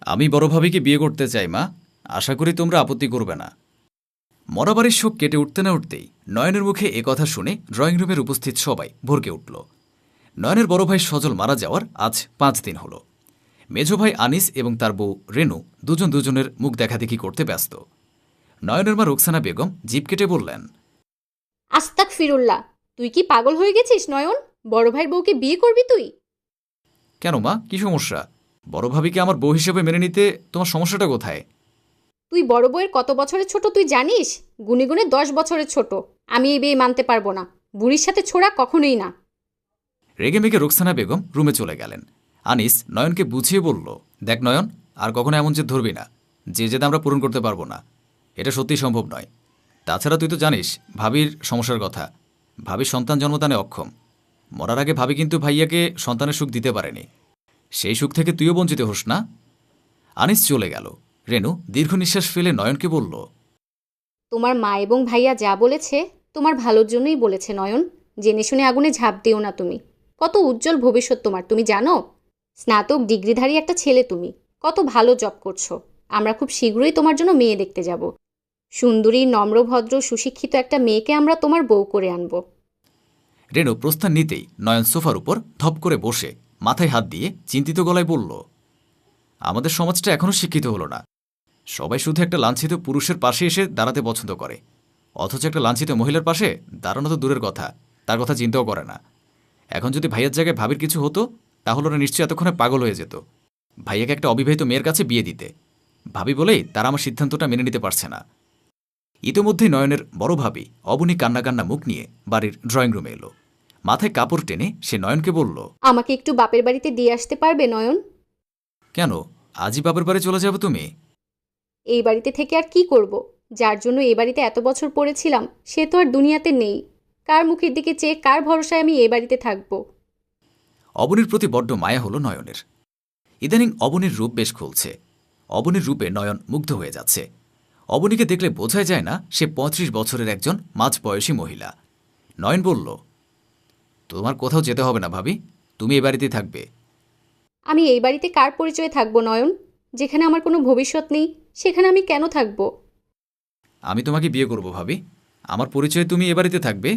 আমি বড় ভাবিকে বিয়ে করতে চাই মা। আশা করি তোমরা আপত্তি করবে না। মরাবাড়ির শোক কেটে উঠতে না উঠতেই নয়নের মুখে এ কথা শুনে ড্রয়িং রুমের উপস্থিত সবাই ভরকে উঠল। নয়নের বড় ভাই সজল মারা যাওয়ার আজ 5 দিন হল। মেজ ভাই আনিস এবং তার বউ রেনু দুজন দুজনের মুখ দেখাদেখি করতে ব্যস্ত। নয়নের মা রোকসানা বেগম জিভ কেটে বললেন, আস্তাক ফিরুল্লাহ, তুই কি পাগল হয়ে গেছিস নয়ন? বড় ভাইয়ের বউকে বিয়ে করবি তুই? কেন মা, কি সমস্যা? বড় ভাবিকে আমার বউ হিসেবে মেনে নিতে তোমার সমস্যাটা কোথায়? তুই বড় বউয়ের কত বছরের ছোট তুই জানিস? গুনে গুনে 10 বছরের ছোট। আমি এই বিয়ে মানতে পারবো না। বুড়ির সাথে ছোড়া কখনোই না। রেগেমেগে রোকসানা বেগম রুমে চলে গেলেন। আনিস নয়নকে বুঝিয়ে বলল, দেখ নয়ন, আর কখনো এমন জেদ ধরবি না। যে জেদ আমরা পূরণ করতে পারবো না, এটা সত্যিই সম্ভব নয়। তাছাড়া তুই তো জানিস ভাবির সমস্যার কথা। ভাবির সন্তান জন্মদানে অক্ষম। মরার আগে ভাবি কিন্তু ভাইয়াকে সন্তানের সুখ দিতে পারেনি। সেই সুখ থেকে তুইও বঞ্চিত হোস না। আনিস চলে গেল। রেনু দীর্ঘ নিঃশ্বাস ফেলে নয়নকে বলল, তোমার মা এবং ভাইয়া যা বলেছে তোমার ভালোর জন্যই বলেছে নয়ন। জেনে শুনে আগুনে ঝাঁপ দিও না তুমি। কত উজ্জ্বল ভবিষ্যৎ তোমার, তুমি জানো? স্নাতক ডিগ্রিধারী একটা ছেলে তুমি। কত ভালো জব করছো। আমরা খুব শীঘ্রই তোমার জন্য মেয়ে দেখতে যাব। সুন্দরী, নম্রভদ্র, সুশিক্ষিত একটা মেয়েকে আমরা তোমার বউ করে আনব। রেনু প্রস্থান নিতেই নয়ন সোফার উপর ধপ করে বসে মাথায় হাত দিয়ে চিন্তিত গলায় বলল, আমাদের সমাজটা এখনও শিক্ষিত হলো না। সবাই শুধু একটা লাঞ্ছিত পুরুষের পাশে এসে দাঁড়াতে পছন্দ করে, অথচ একটা লাঞ্ছিত মহিলার পাশে দাঁড়ানো তো দূরের কথা, তার কথা চিন্তাও করে না। এখন যদি ভাইয়ের জায়গায় ভাবির কিছু হতো, তাহলে ওরা নিশ্চয়ই এতক্ষণে পাগল হয়ে যেত ভাইয়াকে একটা অবিবাহিত মেয়ের কাছে বিয়ে দিতে। ভাবি বলেই তারা আমার সিদ্ধান্তটা মেনে নিতে পারছে না। ইতোমধ্যেই নয়নের বড় ভাবি অবনী কান্না কান্না মুখ নিয়ে বাড়ির ড্রয়িং রুমে এলো। মাথায় কাপড় টেনে সে নয়নকে বলল, আমাকে একটু বাপের বাড়িতে দিয়ে আসতে পারবে নয়ন? কেন, আজই বাপের বাড়ি চলে যাবে তুমি? এই বাড়িতে থেকে আর কি করব? যার জন্য এই বাড়িতে এত বছর পড়েছিলাম সে তো আর দুনিয়াতে নেই। কার মুখের দিকে চেয়ে কার ভরসায় আমি এই বাড়িতে থাকব? অবনীর প্রতি বড্ড মায়া হলো নয়নের। ইদানিং অবনীর রূপ বেশ খুলছে। অবনীর রূপে নয়ন মুগ্ধ হয়ে যাচ্ছে। অবনীকে দেখলে বোঝাই যায় না সে 35 বছরের একজন মাঝবয়সী মহিলা। নয়ন বলল, তোমার কোথাও যেতে হবে না ভাবি, তুমি এ বাড়িতেই থাকবে। আমি এই বাড়িতে কার পরিচয়ে থাকবো নয়ন? যেখানে আমার কোনো ভবিষ্যৎ নেই সেখানে আমি কেন থাকব? আমি তোমাকে বিয়ে করব ভাবি, আমার পরিচয়ে তুমি এ বাড়িতে থাকবে।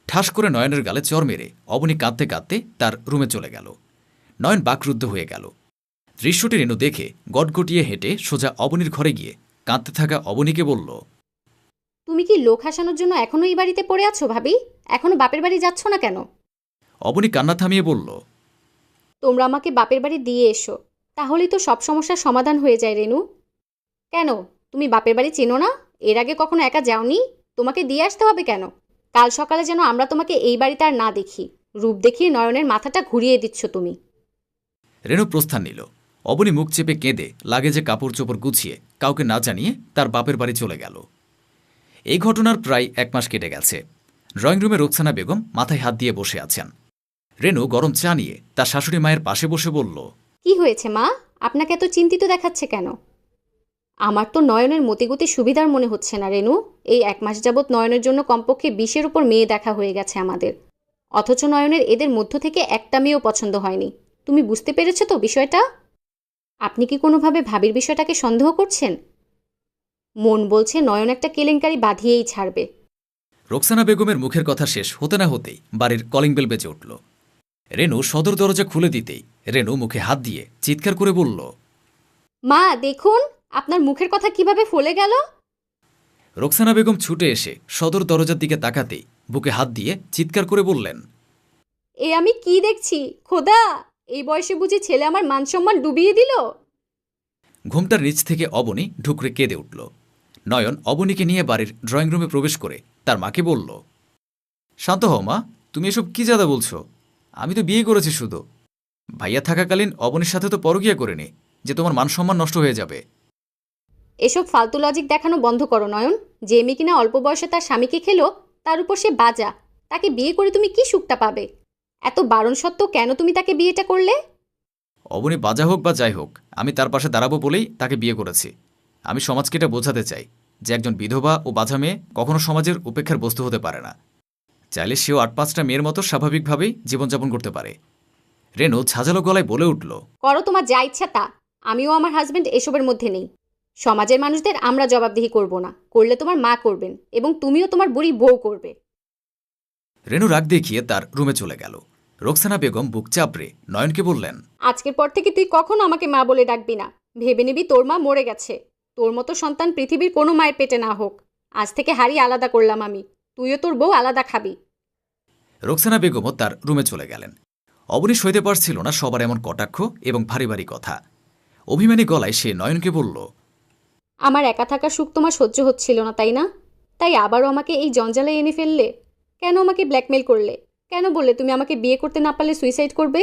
ঠাস করে নয়নের গালে চর মেরে অবনী কাঁদতে কাঁদতে তার রুমে চলে গেল। নয়ন বাকরুদ্ধ হয়ে গেল। দৃশ্যটি রেণু দেখে গটগটিয়ে হেঁটে সোজা অবনীর ঘরে গিয়ে কাঁদতে থাকা অবনীকে বলল, তুমি কি লোক হাসানোর জন্য এখনো এই বাড়িতে পড়ে আছো ভাবি? এখনো বাপের বাড়ি যাচ্ছ না কেন? অবনী কান্না থামিয়ে বলল, তোমরা আমাকে বাপের বাড়ি দিয়ে এসো, তাহলেই তো সব সমস্যার সমাধান হয়ে যায় রেনু। কেন, তুমি বাপের বাড়ি চেনো না? এর আগে কখনো একা যাওনি? তোমাকে দিয়ে আসতে হবে কেন? কাল সকালে যেন আমরা তোমাকে এই বাড়িতে আর না দেখি। রূপ দেখিয়ে নয়নের মাথাটা ঘুরিয়ে দিচ্ছ তুমি। রেণু প্রস্থান নিল। অবনী মুখ চেপে কেঁদে লাগেজে কাপড় চোপড় গুছিয়ে কাউকে না জানিয়ে তার বাপের বাড়ি চলে গেল। এই ঘটনার প্রায় 1 মাস কেটে গেছে। ড্রয়িং রুমে রোকসানা বেগম মাথায় হাত দিয়ে বসে আছেন। রেণু গরম চা নিয়ে তার শাশুড়ি মায়ের পাশে বসে বলল, কি হয়েছে মা? আপনাকে এত চিন্তিত দেখাচ্ছে কেন? আমার তো নয়নের মতিগতি সুবিধার মনে হচ্ছে না রেনু। এই 1 মাস যাবৎ নয়নের জন্য কমপক্ষে 20-এর উপর মেয়ে দেখা হয়ে গেছে আমাদের। অথচ নয়নের এদের মধ্য থেকে একটা মেয়েও পছন্দ হয়নি। তুমি বুঝতে পেরেছো তো বিষয়টা? আপনি কি কোনোভাবে ভাবির বিষয়টাকে সন্দেহ করছেন? মন বলছে নয়ন একটা কেলেঙ্কারি বাঁধিয়েই ছাড়বে। রোকসানা বেগমের মুখের কথা শেষ হতে না হতেই বাড়ির কলিং বেল বেজে উঠল। রেণু সদর দরজা খুলে দিতেই রেণু মুখে হাত দিয়ে চিৎকার করে বলল, মা দেখুন, আপনার মুখের কথা কিভাবে ফলে গেল। রোকসানা বেগম ছুটে এসে সদর দরজার দিকে তাকাতেই বুকে হাত দিয়ে চিৎকার করে বললেন, এ আমি কি দেখছি খোদা! এই বয়সে বুঝি ছেলে আমার মান সম্মান ডুবিয়ে দিল। ঘুমটার নিচ থেকে অবনী ঢুকরে কেঁদে উঠল। নয়ন অবনীকে নিয়ে বাড়ির ড্রয়িং রুমে প্রবেশ করে তার মাকে বলল, শান্ত হও মা, তুমি এসব কি জাদা বলছো? আমি তো বিয়ে করেছি শুধু। ভাইয়া থাকাকালীন অবনীর সাথে তো পরকীয়া করিনি যে তোমার মান সম্মান নষ্ট হয়ে যাবে। এসব ফালতু লজিক দেখানো বন্ধ করো নয়ন। যে মেয়ে কিনা অল্প বয়সে তার স্বামীকে খেলো, তার উপর সে বাজা, তাকে বিয়ে করে তুমি কি সুখটা পাবে? এত বারণ সত্ত্বেও কেন তুমি তাকে বিয়েটা করলে? অবনী বাজা হোক বা যাই হোক, আমি তার পাশে দাঁড়াবো বলেই তাকে বিয়ে করেছি। আমি সমাজকে এটা বোঝাতে চাই যে একজন বিধবা ও বাজা মেয়ে কখনো সমাজের উপেক্ষার বস্তু হতে পারে না। চাইলে সেও 8-5টা মেয়ের মতো স্বাভাবিকভাবেই জীবনযাপন করতে পারে। রেণু ঝাঁঝালো গলায় বলে উঠল, করো তোমার যা ইচ্ছা তা। আমিও আমার হাজবেন্ড এসবের মধ্যে নেই। সমাজের মানুষদের আমরা জবাবদিহি করব না, করলে তোমার মা করবেন এবং তুমিও তোমার বুড়ি বউ করবে। রেনু রাগ দেখিয়ে তার রুমে চলে গেল। রোকসানা বেগম বুক চাপড়ে নয়নকে বললেন, আজকের পর থেকে তুই কখনো আমাকে মা বলে ডাকবি না। ভেবে নিবি তোর মা মরে গেছে। তোর মতো সন্তান পৃথিবীর কোনো মায়ের পেটে না হোক। আজ থেকে হাড়ি আলাদা করলাম আমি, তুইও তোর বউ আলাদা খাবি। রোকসানা বেগমও তার রুমে চলে গেলেন। অবনী সইতে পারছিল না সবার এমন কটাক্ষ এবং ভারী ভারী কথা। অভিমানী গলায় সে নয়নকে বলল, আমার একা থাকার সুখ তোমার সহ্য হচ্ছিল না, তাই না? তাই আবারও আমাকে এই জঞ্জালে এনে ফেললে। কেন আমাকে ব্ল্যাকমেল করলে? কেন বললে তুমি আমাকে বিয়ে করতে না পারলে সুইসাইড করবে?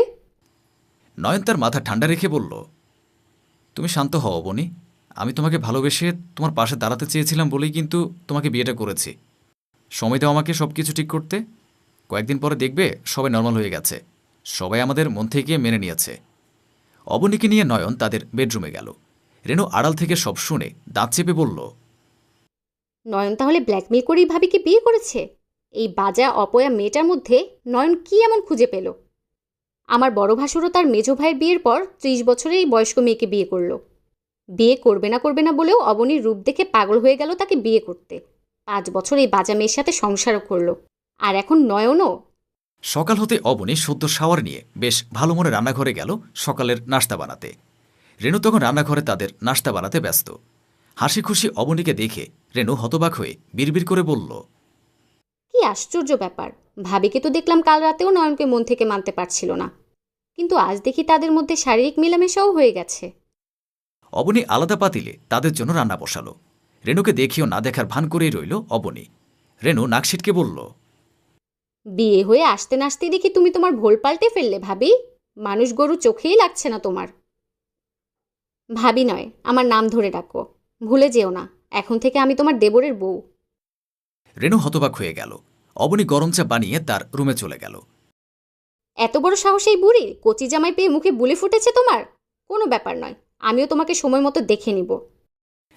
নয়ন তার মাথা ঠান্ডা রেখে বলল, তুমি শান্ত হও অবনী। আমি তোমাকে ভালোবেসে তোমার পাশে দাঁড়াতে চেয়েছিলাম বলেই কিন্তু তোমাকে বিয়েটা করেছি। সময় দাও আমাকে সব কিছু ঠিক করতে। কয়েকদিন পরে দেখবে সবাই নর্মাল হয়ে গেছে। সবাই আমাদের মন থেকে মেনে নিয়েছে। অবনীকে নিয়ে নয়ন তাদের বেডরুমে গেল। রেনু আড়াল থেকে সব শুনে দাঁত চেপে বলল, নয়ন তাহলে ব্ল্যাকমেল করেই ভাবিকে বিয়ে করেছে? এই বাজা অপয়া মেয়েটার মধ্যে নয়ন কি এমন খুঁজে পেল? আমার বড় ভাসুরও তার মেজো ভাইয়ের বিয়ের পর 30 বছরে এই বয়স্ক মেয়েকে বিয়ে করলো। বিয়ে করবে না বলেও অবনীর রূপ দেখে পাগল হয়ে গেল তাকে বিয়ে করতে। 5 বছর এই বাজা মেয়ের সাথে সংসারও করলো। আর এখন নয়নও। সকাল হতে অবনী সদ্য শাওয়ার নিয়ে বেশ ভালো মনে রান্নাঘরে গেল সকালের নাশতা বানাতে। রেনু তখন রান্নাঘরে তাদের নাশতা বানাতে ব্যস্ত। হাসি খুশি অবনীকে দেখে রেনু হতবাক হয়ে বিড়বিড় করে বলল, কি আশ্চর্য ব্যাপার! ভাবিকে তো দেখলাম কাল রাতেও নয়নকে মন থেকে মানতে পারছিল না, কিন্তু আজ দেখি তাদের মধ্যে শারীরিক মেলামেশাও হয়ে গেছে। অবনী আলাদা পাতিলে তাদের জন্য রান্না বসালো। রেনুকে দেখিও না দেখার ভান করেই রইল অবনী। রেনু নাক সিটকে বলল, বিয়ে হয়ে আসতে না আসতেই দেখি তুমি তোমার ভোল পাল্টে ফেললে ভাবি। মানুষ গরু চোখেই লাগছে না তোমার। ভাবি নয়, আমার নাম ধরে ডাকো। ভুলে যেও না, এখন থেকে আমি তোমার দেবরের বউ। রেনু হতবাক হয়ে গেল। অবনী গরম চা বানিয়ে তার রুমে চলে গেল। এত বড় সাহস এই বুড়ি! কচি জামাই পেয়ে মুখে বুলি ফুটেছে তোমার। কোনো ব্যাপার নয়, আমিও তোমাকে সময় মতো দেখে নিব।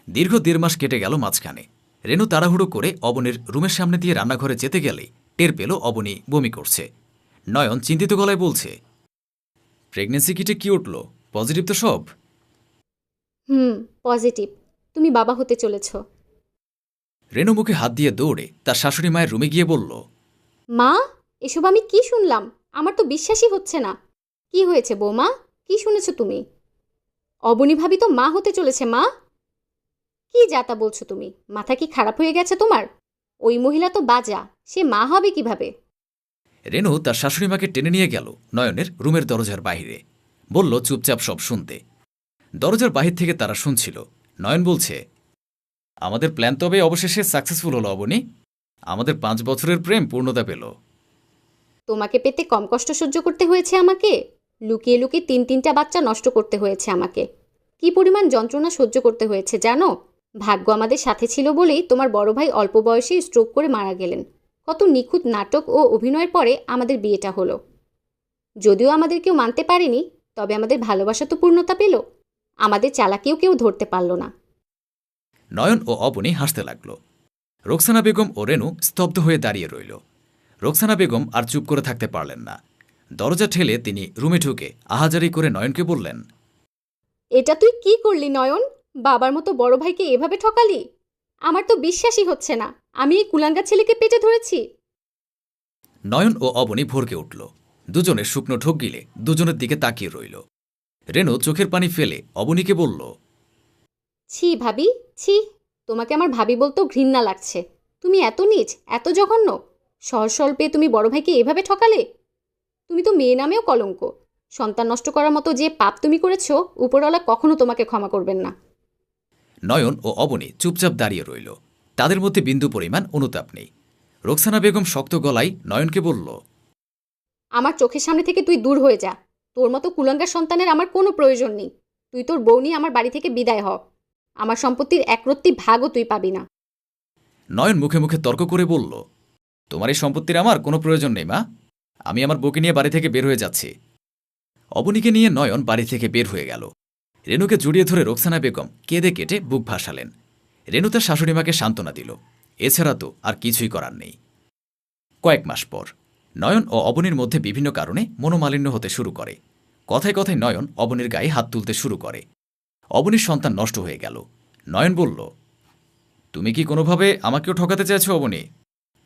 দীর্ঘ 1.5 মাস কেটে গেল মাঝখানে। রেনু তাড়াহুড়ো করে অবনীর রুমের সামনে দিয়ে রান্নাঘরে যেতে গেলেই টের পেল অবনী বমি করছে। নয়ন চিন্তিত গলায় বলছে, প্রেগনেন্সি কিটে কি উঠল? পজিটিভ তো সব? পজিটিভ। তুমি বাবা হতে চলেছ। রেনু মুখে হাত দিয়ে দৌড়ে তার শাশুড়ি মায়ের রুমে গিয়ে বলল, মা, এসব আমি কি শুনলাম? আমার তো বিশ্বাসই হচ্ছে না। কি হয়েছে বৌমা? কি শুনেছ তুমি? অবনী ভাবি তো মা হতে চলেছে। মা? কি যাতা বলছো তুমি? মাথা কি খারাপ হয়ে গেছে তোমার? ওই মহিলা তো বাজা, সে মা হবে কিভাবে? রেনু তার শাশুড়িমাকে টেনে নিয়ে গেল নয়নের রুমের দরজার বাহিরে। বলল চুপচাপ সব শুনতে। দরজার বাহির থেকে তারা শুনছিল। নয়ন বলছে, আমাদের প্ল্যান তবে অবশেষে সাকসেসফুল হলো অবনী। আমাদের 5 বছরের প্রেম পূর্ণতা পেল। তোমাকে পেতে কম কষ্ট সহ্য করতে হয়েছে আমাকে? লুকিয়ে লুকিয়ে 3টা বাচ্চা নষ্ট করতে হয়েছে আমাকে। কি পরিমাণ যন্ত্রণা সহ্য করতে হয়েছে জানো? ভাগ্য আমাদের সাথে ছিল বলেই তোমার বড় ভাই অল্প বয়সেই স্ট্রোক করে মারা গেলেন। কত নিখুঁত নাটক ও অভিনয়ের পরে আমাদের বিয়েটা হলো। যদিও আমাদের কেউ মানতে পারেনি, তবে আমাদের ভালোবাসা তো পূর্ণতা পেল। আমাদের চালাকিও কেউ ধরতে পারল না। নয়ন ও অবনী হাসতে লাগল। রোকসানা বেগম ও রেনু স্তব্ধ হয়ে দাঁড়িয়ে রইল। রোকসানা বেগম আর চুপ করে থাকতে পারলেন না। দরজা ঠেলে তিনি রুমে ঢুকে আহাজারি করে নয়নকে বললেন, এটা তুই কি করলি নয়ন? বাবার মতো বড় ভাইকে এভাবে ঠকালি? আমার তো বিশ্বাসই হচ্ছে না আমি এই কুলাঙ্গা ছেলেকে পেটে ধরেছি। নয়ন ও অবনী ভরকে উঠল। দুজনে শুকনো ঢোক গিলে দুজনের দিকে তাকিয়ে রইল। রেনু চোখের পানি ফেলে অবনীকে বলল, ছি ভাবি, ছি! তোমাকে আমার ভাবি বলতেও ঘৃণা লাগছে। তুমি এত নীচ, এত জঘন্য! সহজ সরল পেয়ে তুমি বড় ভাইকে এভাবে ঠকালে? তুমি তো মেয়ে নামেও কলঙ্ক। সন্তান নষ্ট করার মতো যে পাপ তুমি করেছ, উপরওয়ালা কখনো তোমাকে ক্ষমা করবেন না। নয়ন ও অবনী চুপচাপ দাঁড়িয়ে রইল। তাদের মধ্যে বিন্দু পরিমাণ অনুতাপ নেই। রোকসানা বেগম শক্ত গলায় নয়নকে বলল, আমার চোখের সামনে থেকে তুই দূর হয়ে যা। তোর মতো কুলাঙ্গার সন্তানের আমার কোনো প্রয়োজন নেই। তুই তোর বউ নিয়ে আমার বাড়ি থেকে বিদায় হ। আমার সম্পত্তির একরত্তি ভাগও তুই পাবি না। নয়ন মুখে মুখে তর্ক করে বলল, তোমার এই সম্পত্তির আমার কোনো প্রয়োজন নেই মা। আমি আমার বউকে নিয়ে বাড়ি থেকে বের হয়ে যাচ্ছি। অবনীকে নিয়ে নয়ন বাড়ি থেকে বের হয়ে গেল। রেনুকে জড়িয়ে ধরে রোকসানা বেগম কেঁদে কেটে বুক ভাসালেন। রেনু তার শাশুড়িমাকে সান্ত্বনা দিল। এছাড়া তো আর কিছুই করার নেই। কয়েক মাস পর নয়ন ও অবনীর মধ্যে বিভিন্ন কারণে মনোমালিন্য হতে শুরু করে। কথায় কথায় নয়ন অবনীর গায়ে হাত তুলতে শুরু করে। অবনীর সন্তান নষ্ট হয়ে গেল। নয়ন বলল, তুমি কি কোনোভাবে আমাকেও ঠকাতে চাইছো অবনী?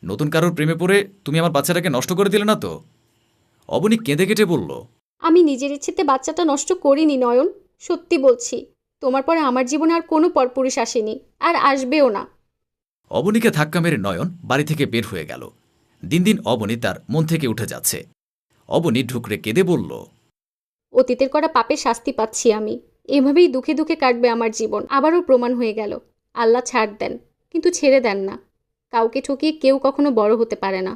নতুন কারোর প্রেমে পড়ে তুমি আমার বাচ্চাটাকে নষ্ট করে দিলে না তো? অবনী কেঁদে কেটে বলল, আমি নিজের ইচ্ছেতে বাচ্চাটা নষ্ট করিনি নয়ন, সত্যি বলছি। তোমার পরে আমার জীবনে আর কোনো পরপুরুষ আসেনি, আর আসবেও না। অবনীকে ধাক্কা মেরে নয়ন বাড়ি থেকে বের হয়ে গেল। দিন দিন অবনী তার মন থেকে উঠে যাচ্ছে। অবনী ঢুকরে কেঁদে বলল, অতীতের করা পাপের শাস্তি পাচ্ছি আমি। এভাবেই দুঃখে দুঃখে কাটবে আমার জীবন। আবারও প্রমাণ হয়ে গেল, আল্লাহ ছাড় দেন কিন্তু ছেড়ে দেন না। কাউকে ঠকিয়ে কেউ কখনো বড় হতে পারে না।